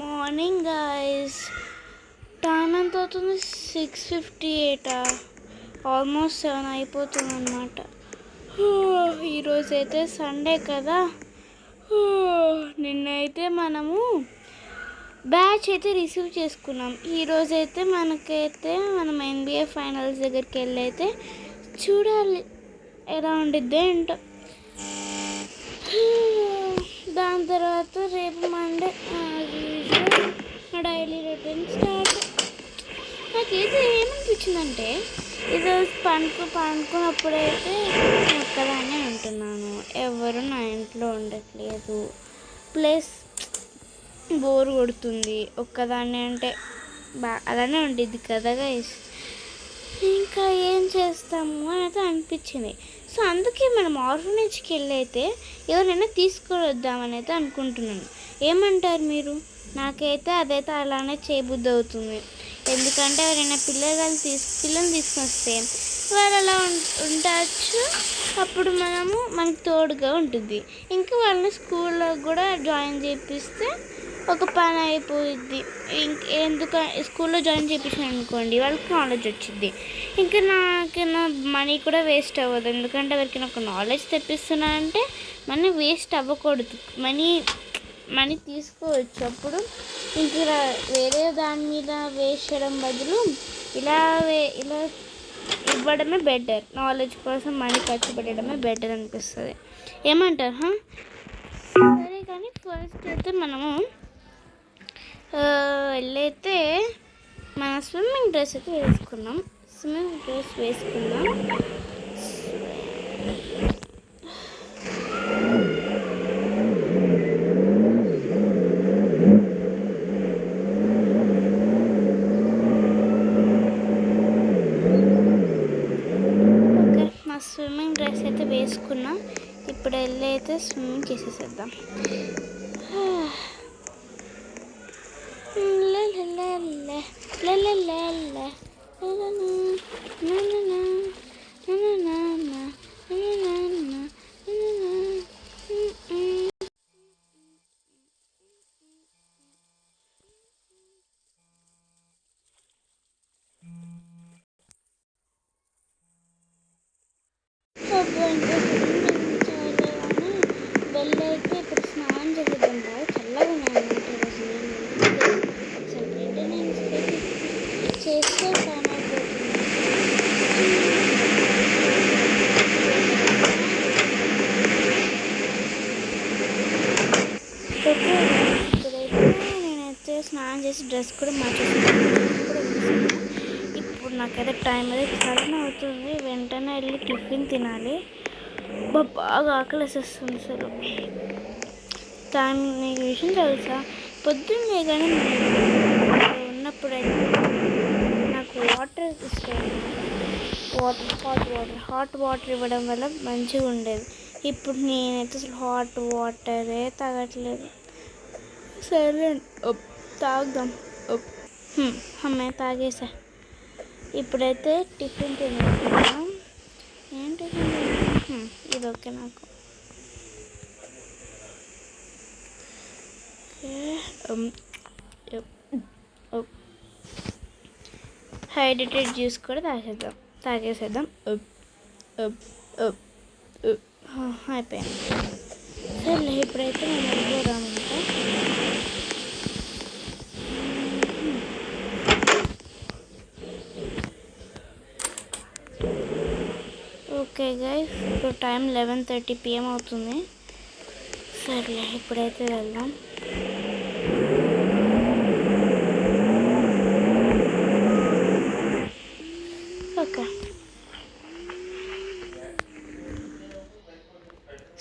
Morning guys. Time ఎంత అవుతుంది? 6:58. Almost 7 అయిపోతుంది అన్నమాట. ఈరోజైతే సండే కదా. నిన్నైతే మనము బ్యాచ్ అయితే రిసీవ్ చేసుకున్నాం. ఈరోజైతే మనం NBA ఫైనల్స్ దగ్గరికి వెళ్ళి అయితే చూడాలి ఎలా ఉండిద్దో ఏంటో. దాని తర్వాత రేపు మండే నా డైలీ రొటీన్ స్టార్ట్. నాకైతే ఏమనిపించిందంటే ఈరోజు పనుకున్నప్పుడైతే నేను ఒక్కదాన్నే ఉంటున్నాను, ఎవరు నా ఇంట్లో ఉండట్లేదు, ప్లస్ బోర్ కొడుతుంది ఒక్కదాన్నే అంటే. అలానే ఉండిద్ది కదా గైస్. ఇంకా ఏం చేస్తాము అని అయితే అనిపించింది. సో అందుకే మనం ఆర్ఫనేజ్కి వెళ్ళి అయితే ఎవరైనా తీసుకొని వద్దామని అయితే అనుకుంటున్నాను. ఏమంటారు మీరు? నాకైతే అదైతే అలానే చేయబుద్ధి అవుతుంది. ఎందుకంటే ఎవరైనా పిల్లల్ని తీసుకొని వస్తే వాళ్ళు అలా ఉండవచ్చు. అప్పుడు మనకి తోడుగా ఉంటుంది. ఇంకా వాళ్ళని స్కూల్లో కూడా జాయిన్ చేపిస్తే ఒక పని అయిపోయిద్ది. స్కూల్లో జాయిన్ చేయించాను అనుకోండి, వాళ్ళకి నాలెడ్జ్ వచ్చింది. ఇంకా నా మనీ కూడా వేస్ట్ అవ్వదు. ఎందుకంటే ఎవరికి నాకు నాలెడ్జ్ తెప్పిస్తున్నా అంటే మనీ వేస్ట్ అవ్వకూడదు. మనీ తీసుకోవచ్చు. అప్పుడు ఇంకా వేరే దాని మీద వేస్ట్ చేయడం బదులు ఇలా ఇవ్వడమే బెటర్. నాలెడ్జ్ కోసం మనీ ఖర్చు పెట్టడమే బెటర్ అనిపిస్తుంది. ఏమంటారు? సరే, కానీ ఫస్ట్ అయితే మనము వెళ్ళైతే మన స్విమ్మింగ్ డ్రెస్ అయితే వేసుకున్నాం. స్విమ్మింగ్ డ్రెస్ అయితే వేసుకున్నా. ఇప్పుడు వెళ్ళైతే స్విమ్మింగ్ చేసేసేద్దాం. వెళ్ళైతే ఇప్పుడు స్నానం చేసేద్దాం. బాగా చల్లగా ఉన్నాయి చేస్తే పని అయిపోతుంది. ఇప్పుడైతే నేనైతే స్నానం చేసి డ్రెస్ కూడా మార్చేసుకున్నాను. ఇప్పుడు నాకైతే టైం అయితే చాలా అవుతుంది. వెంటనే వెళ్ళి టిఫిన్ తినాలి. బాగా ఆకలేసేస్తుంది అసలు. నీకు విషయం తెలుసా? పొద్దున్నే కానీ ఉన్నప్పుడైతే నాకు వాటర్ ఇష్టం. హాట్ వాటర్ ఇవ్వడం వల్ల మంచిగా ఉండేది. ఇప్పుడు నేనైతే అసలు హాట్ వాటరే తాగట్లేదు. సరే తాగుదాం. అమ్మాయి తాగేసా. ఇప్పుడైతే టిఫిన్ తినేస్తున్నాం. ఏం టిఫిన్ ఇది ఓకే నాకు. హైడ్రేటెడ్ జ్యూస్ కూడా తాగేసేద్దాం. అయిపోయింది. సరే, ఇప్పుడైతే మేము వెళ్ళిపోదామంట. ఓకే గైస్, ఇప్పుడు టైం 11:30 PM అవుతుంది. సర్లే, ఇప్పుడైతే వెళ్దాం. ఓకే,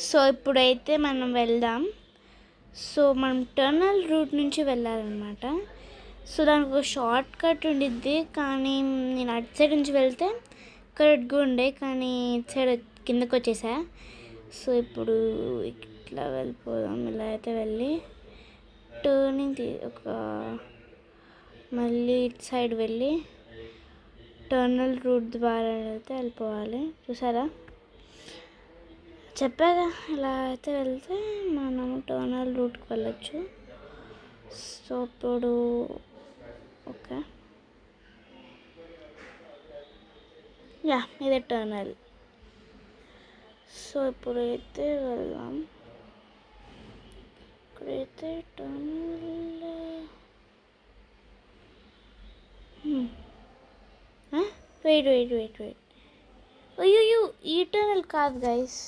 సో ఇప్పుడైతే మనం వెళ్దాం. సో మనం టర్నల్ రూట్ నుంచి వెళ్ళాలన్నమాట. సో దానికి ఒక షార్ట్ కట్ ఉండిద్ది, కానీ నేను అటు సైడ్ నుంచి వెళ్తే కరెక్ట్గా ఉండే, కానీ ఇటు సైడ్ కిందకు వచ్చేసా. సో ఇప్పుడు ఇట్లా వెళ్ళిపోదాం. ఇలా అయితే వెళ్ళి టర్నింగ్ మళ్ళీ ఇటు సైడ్ వెళ్ళి టర్నల్ రూట్ ద్వారా అయితే వెళ్ళిపోవాలి. చూసారా, చెప్పాగా ఇలా అయితే వెళ్తే మనం టర్నల్ రూట్కి వెళ్ళచ్చు. సో ఇప్పుడు ఓకే యా ఇదే టర్నల్. సో ఇప్పుడైతే వెళ్దాం. ఇక్కడైతే టర్నల్ వెయిట్ అయ్యో ఈ టర్నల్ కాదు గైస్.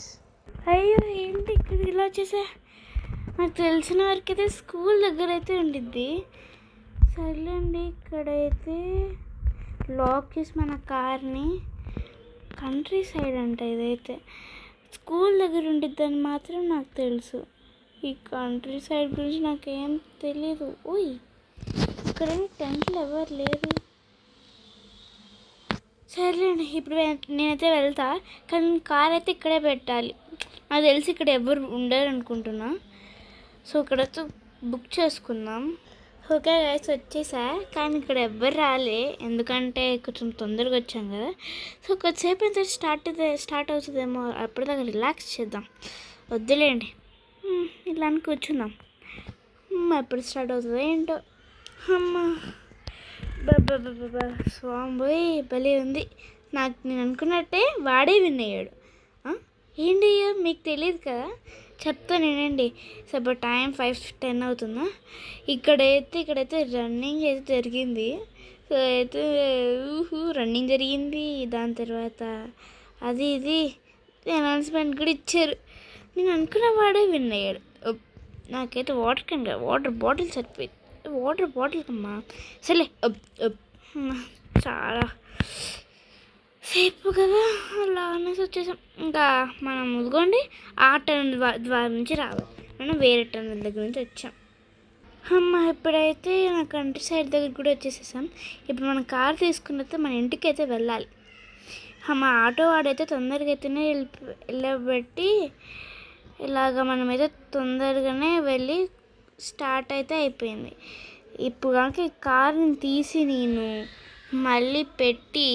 అయ్యో ఏంటి ఇక్కడ ఇలా వచ్చేసా. నాకు తెలిసిన వరకు అయితే స్కూల్ దగ్గర అయితే ఉండిద్ది. సర్లేండి, ఇక్కడైతే లాక్ చేసి మన కార్ని కంట్రీ సైడ్ అంట ఇదైతే స్కూల్ దగ్గర ఉండిద్దని మాత్రం నాకు తెలుసు. ఈ కంట్రీ సైడ్ గురించి నాకేం తెలీదు. ఓయ్ ఇక్కడ టెంట్లు ఎవరు లేరు. సరేలేండి, ఇప్పుడు నేనైతే వెళ్తా, కానీ కార్ అయితే ఇక్కడే పెట్టాలి. నాకు తెలిసి ఇక్కడ ఎవరు ఉండరు అనుకుంటున్నా. సో ఇక్కడైతే బుక్ చేసుకుందాం. ఓకే గైస్ వచ్చేసా, కానీ ఇక్కడ ఎవ్వరు రాలే, ఎందుకంటే కొంచెం తొందరగా వచ్చాం కదా. సో కొద్దిసేపు అయితే స్టార్ట్ అవుతుందేమో, అప్పటిదాకా రిలాక్స్ చేద్దాం. వద్దులేండి, ఇలా అని కూర్చుందాం. ఎప్పుడు స్టార్ట్ అవుతుందో ఏంటో. అమ్మ బాబా స్వామి భలే ఉంది. నేను అనుకున్నట్టే వాడే విన్ అయ్యాడు. ఏంటి మీకు తెలియదు కదా, చెప్తా నేనండి. సో ఇప్పుడు టైం 5:10 అవుతుందా. ఇక్కడైతే రన్నింగ్ అయితే జరిగింది. సో అయితే రన్నింగ్ జరిగింది. దాని తర్వాత ఇది అనౌన్స్మెంట్ కూడా ఇచ్చారు. నేను అనుకున్న వాడే విన్ అయ్యాడు. నాకైతే వాటర్ బాటిల్ సరిపోయింది. వాటర్ బాటిల్ కమ్మా సరే చాలా సేపు కదా అలా అనేసి వచ్చేసాం. ఇంకా మనం ముదుకోండి ఆ టర్న్ ద్వారా నుంచి రావాలి. మనం వేరే టర్న్ దగ్గర నుంచి వచ్చాం. ఇప్పుడైతే నా కంట్రీ సైడ్ దగ్గర కూడా వచ్చేసేసాం. ఇప్పుడు మనం కార్ తీసుకున్నైతే మన ఇంటికి అయితే వెళ్ళాలి. ఆటో వాడైతే తొందరగా అయితేనే వెళ్ళబెట్టి ఇలాగ మనమైతే తొందరగానే వెళ్ళి స్టార్ట్ అయితే అయిపోయింది. ఇప్పుడు కనుక ఈ కార్ని తీసి నేను మళ్ళీ పెట్టి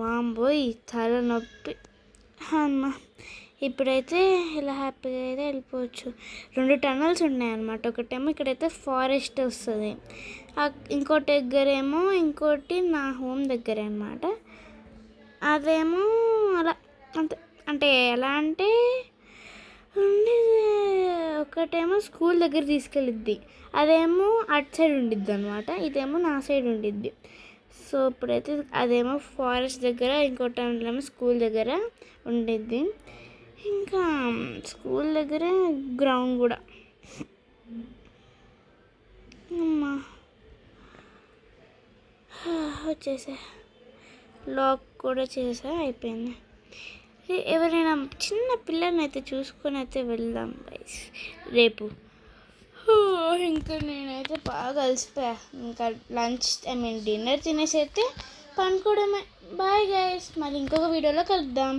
వాంబోయ్ తల నొప్పి. ఇప్పుడైతే ఇలా హ్యాపీగా అయితే వెళ్ళిపోవచ్చు. 2 టనల్స్ ఉన్నాయన్నమాట. ఒకటేమో ఇక్కడైతే ఫారెస్ట్ వస్తుంది, ఇంకోటి నా హోమ్ దగ్గరే అన్నమాట. అదేమో అలా అంటే ఎలా అంటే ఒకటేమో స్కూల్ దగ్గర తీసుకెళ్ళిద్ది, అదేమో అటు సైడ్ ఉండిద్ది అనమాట. ఇదేమో నా సైడ్ ఉండిద్ది. సో ఇప్పుడైతే అదేమో ఫారెస్ట్ దగ్గర, ఇంకోటేమో స్కూల్ దగ్గర ఉండిద్ది. ఇంకా స్కూల్ దగ్గర గ్రౌండ్ కూడా. అమ్మా వచ్చేసా, లాక్ కూడా చేసా, అయిపోయింది. ఎవరైనా చిన్న పిల్లల్ని అయితే చూసుకొని అయితే వెళ్దాం గైస్ రేపు. ఇంకా నేనైతే బాగా అలసిపోయా. ఇంకా డిన్నర్ తినేసి అయితే పనుకోవడమే. బాయ్ గైస్, మళ్ళీ ఇంకొక వీడియోలో కలుద్దాం.